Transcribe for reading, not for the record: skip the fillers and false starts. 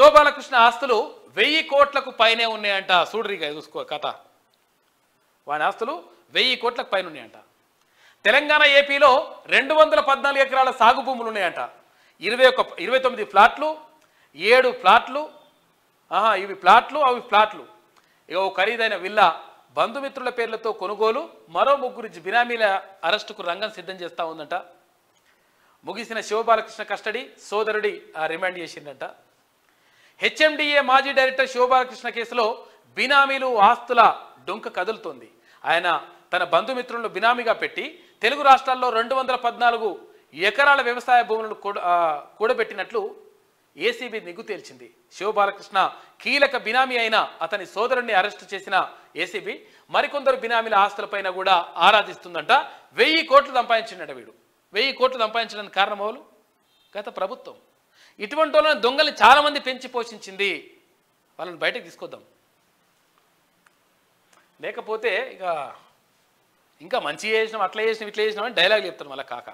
శివబాలకృష్ణ ఆస్తులు 1000 కోట్లకు పైనే ఉన్నాయంట. చూడ్రిగా చూసుకో కథ. వాని ఆస్తులు 1000 కోట్లకు పైన ఉన్నాయంట. తెలంగాణ ఏపీలో 214 ఎకరాల సాగు భూములు ఉన్నాయంట. 29 ఫ్లాట్లు, 7 ఫ్లాట్లు, ఇవి ఫ్లాట్లు అవి ఫ్లాట్లు. ఇక ఓ ఖరీదైన విల్లా బంధుమిత్రుల పేర్లతో కొనుగోలు. మరో 3 బినామీల అరెస్టుకు రంగం సిద్ధం చేస్తూ ఉందంట. ముగిసిన శివబాలకృష్ణ కస్టడీ, సోదరుడి రిమాండ్ చేసిందంట. హెచ్ఎండిఏ మాజీ డైరెక్టర్ శివబాలకృష్ణ కేసులో బినామీలు ఆస్తుల డొంక కదులుతోంది. ఆయన తన బంధుమిత్రులను బినామీగా పెట్టి తెలుగు రాష్ట్రాల్లో 214 ఎకరాల వ్యవసాయ భూములను కూడబెట్టినట్లు ఏసీబీ నిగ్గు తేల్చింది. శివబాలకృష్ణ కీలక బినామీ అయిన అతని సోదరుడిని అరెస్టు చేసిన ఏసీబీ మరికొందరు బినామీల ఆస్తులపైన కూడా ఆరాధిస్తుందంట. 1000 కోట్లు సంపాదించిండట వీడు. 1000 కోట్లు సంపాదించడానికి కారణం ఎవరు? గత ప్రభుత్వం. ఇటువంటి వాళ్ళని దొంగల్ని చాలామంది పెంచి పోషించింది. వాళ్ళని బయటకు తీసుకొద్దాం. లేకపోతే ఇంకా మంచి చేసినాం, అట్లా చేసినాం, ఇట్లా చేసినాం అని డైలాగ్ చెప్తారు మళ్ళీ కాక.